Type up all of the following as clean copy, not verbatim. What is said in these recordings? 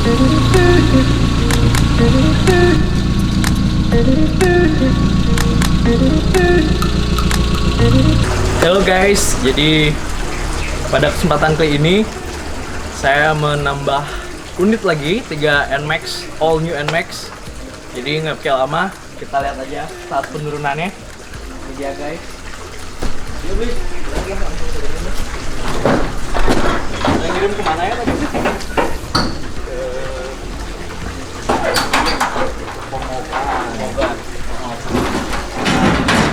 Halo guys, jadi pada kesempatan kali ini saya menambah unit lagi 3 NMAX, all new NMAX. Jadi nggak pakai lama, kita lihat aja saat penurunannya. Ini dia guys. Yuk beli, kita ngirim kemana ya tadi?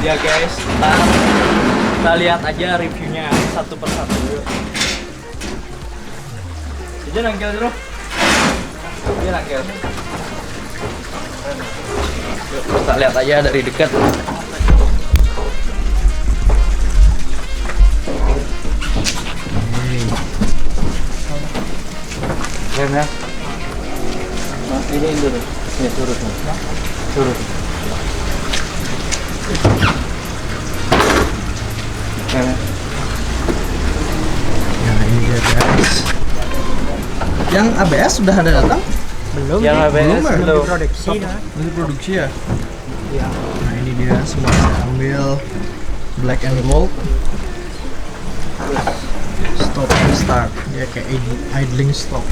Ya guys, kita lihat aja reviewnya satu persatu. Jadi nangkel dulu. Dia nangkel. Yuk, kita lihat aja dari dekat. Rem ya. Nah, ini dulu. Ini turun. Turun. Nah ini dia guys. Yang ABS sudah ada datang? Belum. Yang ABS belum produksi. Belum produksi ya? Iya. Nah ini dia semua saya ambil black and gold. Stop and start. Ya kayak idling stop.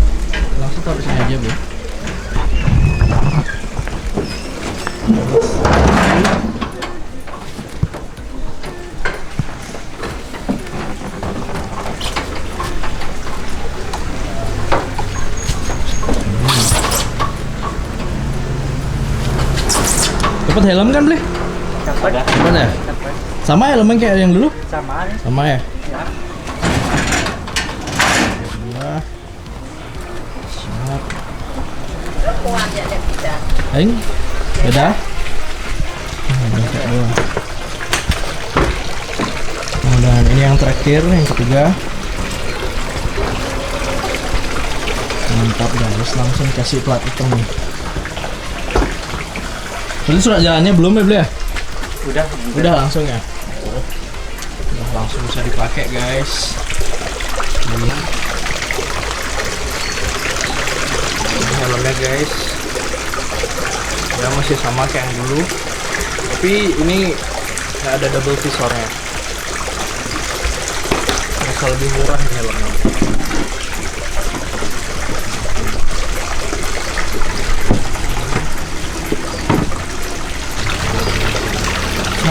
Langsung taruh sini aja bro. Dapat helm kan, Bleh? Dapat. Dapat ya? Sama helmnya kayak yang dulu? Sama. Sama ya? Ya. Dua. Siap. Aing? Beda? Ini kayak dua. Dan ini yang terakhir, yang ketiga. Mantap guys, langsung kasih plat hitam nih. Jadi surat jalannya belum ya, Beli ya? Udah langsung ya? Udah langsung bisa dipakai guys. Ini helmnya guys. Ya masih sama kayak yang dulu. Tapi ini nggak ada double visornya. Masih lebih murah nih helmnya.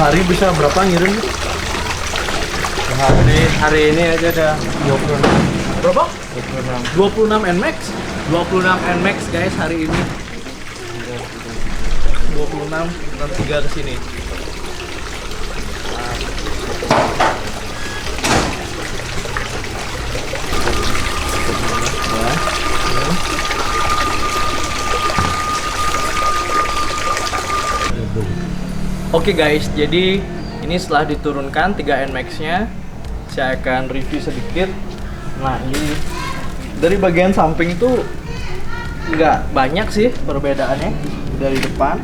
Hari bisa berapa ngirim? Hari ini aja ada 26. Berapa? 26. 26 NMAX? 26 NMAX guys hari ini. 26 dan 3 kesini. Oke guys, jadi ini setelah diturunkan 3 NMAX-nya, saya akan review sedikit. Nah ini dari bagian samping itu nggak banyak sih perbedaannya dari depan,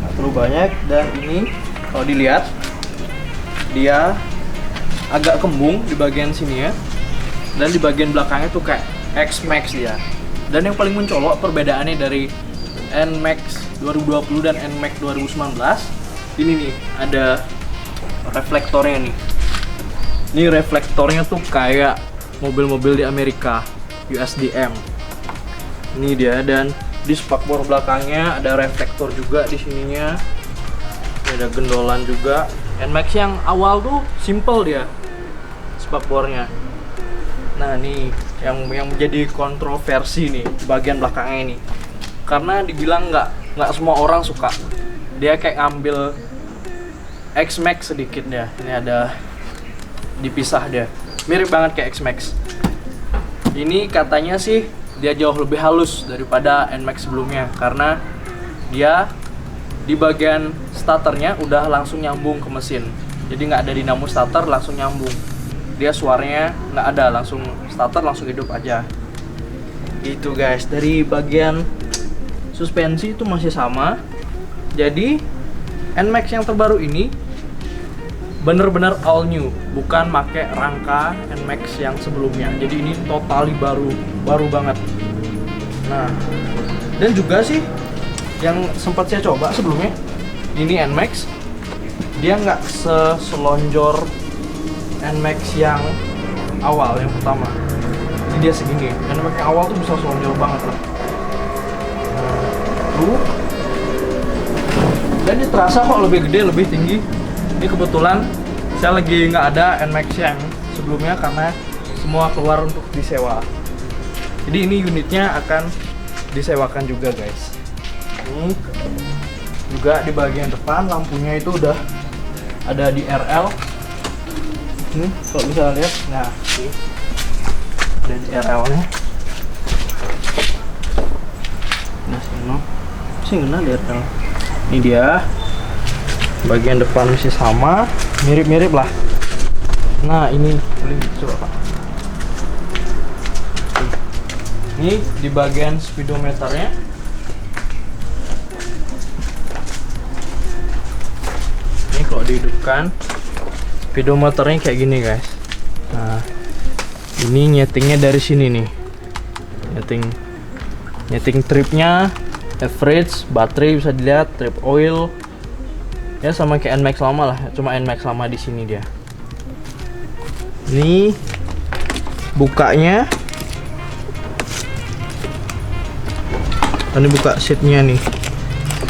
nggak terlalu banyak. Dan ini kalau dilihat dia agak kembung di bagian sini ya, dan di bagian belakangnya tuh kayak X-Max dia. Dan yang paling mencolok perbedaannya dari NMAX 2020 dan NMAX 2019 ini nih, ada reflektornya nih. Ini reflektornya tuh kayak mobil-mobil di Amerika, USDM. Ini dia, dan di spakbor belakangnya ada reflektor juga di sininya. Ada gendolan juga. NMAX yang awal tuh simple dia spakbornya. Nah nih yang menjadi kontroversi nih di bagian belakangnya ini, karena dibilang nggak semua orang suka. Dia kayak ngambil X-Max sedikit dia. Ini ada dipisah dia, mirip banget kayak X-Max. Ini katanya sih dia jauh lebih halus daripada NMAX sebelumnya, karena dia di bagian starternya udah langsung nyambung ke mesin. Jadi nggak ada dinamo starter, langsung nyambung. Dia suaranya nggak ada, langsung starter langsung hidup aja. Gitu guys. Dari bagian suspensi itu masih sama. Jadi NMAX yang terbaru ini bener-bener all new, bukan pakai rangka NMAX yang sebelumnya. Jadi ini totally baru banget. Nah, dan juga sih yang sempat saya coba sebelumnya, ini NMAX, dia nggak selonjor NMAX yang awal, yang pertama. Ini dia segini. NMAX yang awal tuh bisa selonjor banget lah. Nah, tuh. Dan ini terasa kok lebih gede, lebih tinggi. Ini kebetulan saya lagi nggak ada NMAX yang sebelumnya karena semua keluar untuk disewa. Jadi ini unitnya akan disewakan juga guys. Ini juga di bagian depan lampunya itu udah ada di RL. Ini kalau bisa lihat, nah ini ada di RL nya. Nah sih kena di RL. Ini dia. Bagian depan masih sama, mirip-mirip lah. Nah ini boleh coba Pak. Ini di bagian speedometernya. Ini kalau dihidupkan, speedometernya kayak gini guys. Nah, ini nyetingnya dari sini nih. Nyeting tripnya, average, baterai bisa dilihat, trip oil. Ya sama kayak NMAX lama lah, cuma NMAX lama di sini dia. Ini bukanya. Ini buka seatnya nih.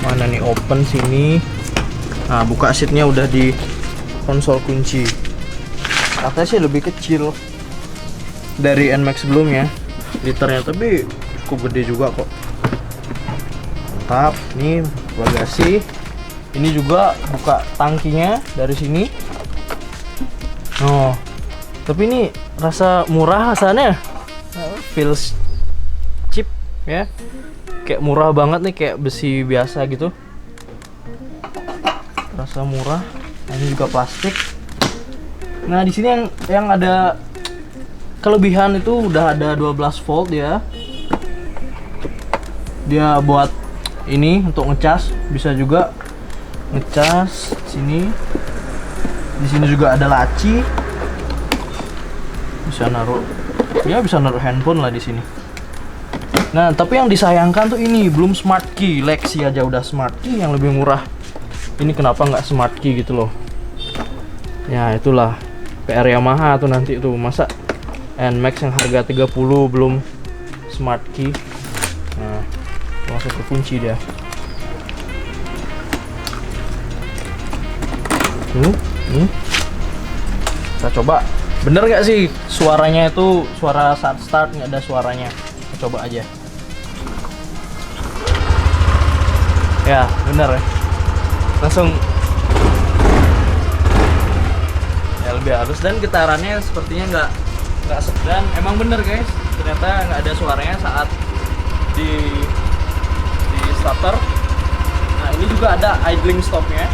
Mana nih, open sini. Nah, buka seatnya udah di konsol kunci. Katanya sih lebih kecil dari NMAX sebelumnya liternya, tapi cukup gede juga kok. Mantap. Nih bagasi. Ini juga buka tangkinya dari sini. Oh, tapi ini rasa murah rasanya. Feels cheap ya. Kayak murah banget nih, kayak besi biasa gitu. Rasa murah. Nah, ini juga plastik. Nah, di sini yang ada kelebihan itu udah ada 12 volt ya. Dia buat ini untuk ngecas, bisa juga ngecas sini. Di sini juga ada laci. Bisa naruh, ya bisa naruh handphone lah di sini. Nah, tapi yang disayangkan tuh ini belum smart key. Lexi aja udah smart key yang lebih murah. Ini kenapa nggak smart key gitu loh? Ya itulah PR Yamaha tuh nanti tuh, masa NMAX yang harga 30 belum smart key. Nah, langsung ke kunci dia. Kita coba, bener nggak sih suaranya itu, suara saat start nggak ada suaranya? Kita coba aja. Ya bener ya, langsung ya lebih halus dan getarannya sepertinya nggak dan emang bener guys, ternyata nggak ada suaranya saat di starter. Nah, ini juga ada idling stopnya.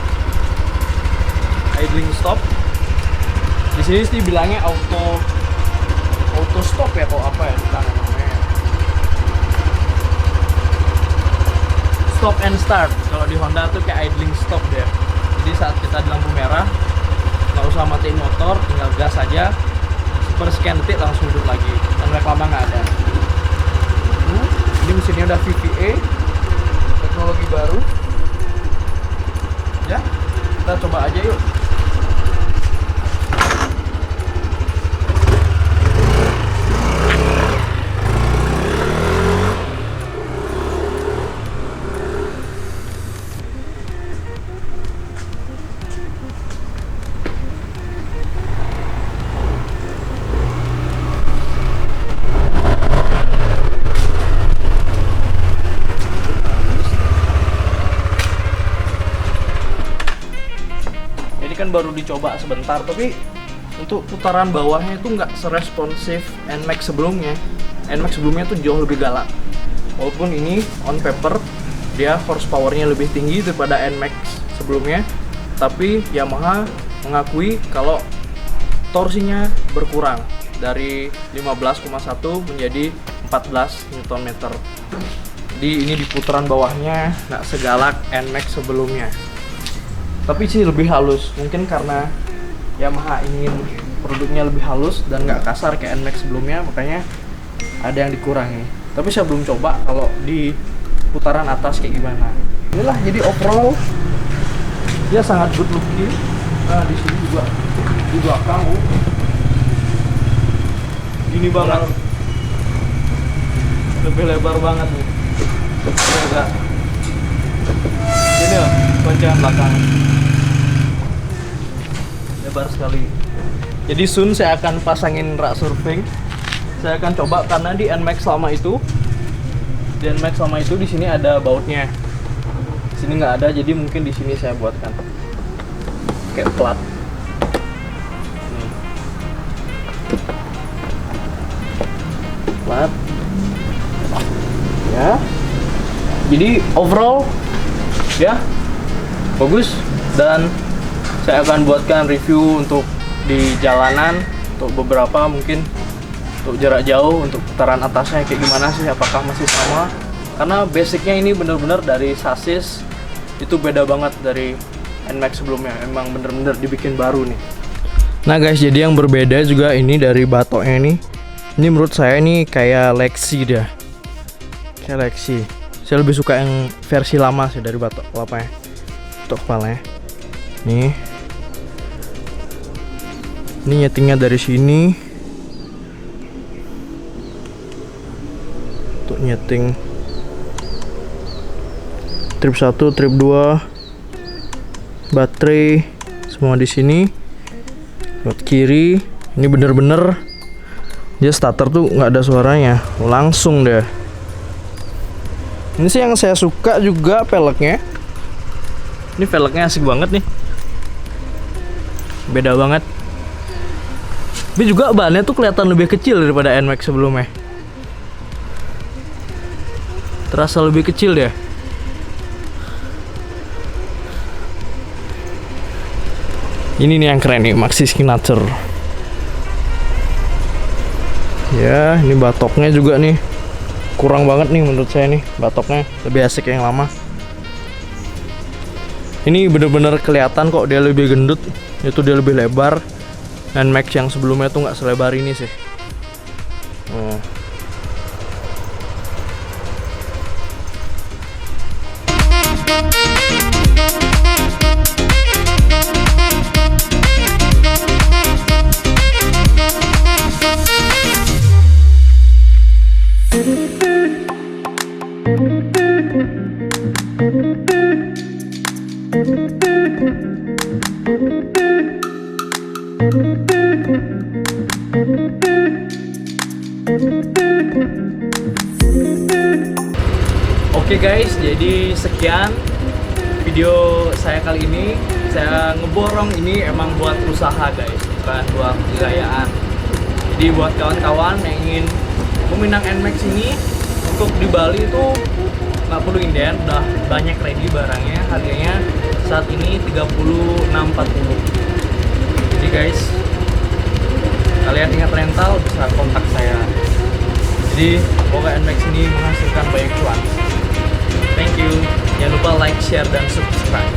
Idling stop. Di sini sih bilangnya auto stop ya, kok apa ya namanya? Stop and start. Kalau di Honda tuh kayak idling stop deh. Jadi saat kita di lampu merah, nggak usah matiin motor, tinggal gas aja. Per sekian detik langsung hidup lagi. Dan reklama nggak ada. Ini mesinnya udah VVA, teknologi baru. Ya, kita coba aja yuk. Kan baru dicoba sebentar, tapi untuk putaran bawahnya itu nggak seresponsif NMAX sebelumnya. NMAX sebelumnya tuh jauh lebih galak. Walaupun ini on paper dia horsepowernya lebih tinggi daripada NMAX sebelumnya, tapi Yamaha mengakui kalau torsinya berkurang dari 15,1 menjadi 14 Nm. Jadi ini di putaran bawahnya nggak segalak NMAX sebelumnya. Tapi sih lebih halus, mungkin karena Yamaha ingin produknya lebih halus dan nggak kasar kayak NMAX sebelumnya, makanya ada yang dikurangi. Tapi saya belum coba kalau di putaran atas kayak gimana. Inilah jadi overall dia sangat good looking. Nah di sini juga di belakang, gini banget, lebih lebar banget nih. Enggak. Ini loh goncangan belakang, lebar sekali. Jadi soon saya akan pasangin rak surfing. Saya akan coba karena di NMAX lama itu, di sini ada bautnya. Di sini nggak ada, jadi mungkin di sini saya buatkan kayak plat. Plat. Ya. Jadi overall ya bagus, dan saya akan buatkan review untuk di jalanan, untuk beberapa mungkin untuk jarak jauh, untuk putaran atasnya kayak gimana sih, apakah masih sama. Karena basicnya ini bener-bener dari sasis itu beda banget dari NMAX sebelumnya, emang bener-bener dibikin baru nih. Nah guys, jadi yang berbeda juga ini dari batoknya nih. Ini menurut saya ini kayak Lexi dah, kayak Lexi. Saya lebih suka yang versi lama sih dari batok kelapanya, batok kepalanya. Nih, ini nyetingnya dari sini. Untuk nyeting trip 1, trip 2, baterai semua di sini. Buat kiri, ini bener-bener dia starter tuh nggak ada suaranya, langsung deh. Ini sih yang saya suka juga velgnya. Ini velgnya asik banget nih, beda banget. Tapi juga bannya tuh kelihatan lebih kecil daripada NMAX sebelumnya. Terasa lebih kecil deh. Ini nih yang keren nih, Maxi Signature. Ya, ini batoknya juga nih kurang banget nih menurut saya nih, batoknya lebih asik yang lama. Ini bener-bener kelihatan kok dia lebih gendut, itu dia lebih lebar. Dan Max yang sebelumnya tuh nggak selebar ini sih. Oke guys, jadi sekian video saya kali ini. Saya ngeborong ini emang buat usaha guys, bukan buat kegayaan. Jadi buat kawan-kawan yang ingin meminang NMAX ini untuk di Bali itu nggak perlu inden, udah banyak ready barangnya. Harganya saat ini 36.40. Jadi guys, kalian ingat rental bisa kontak saya. Jadi semoga NMAX ini menghasilkan banyak cuan. Thank you. Jangan lupa like, share, dan subscribe.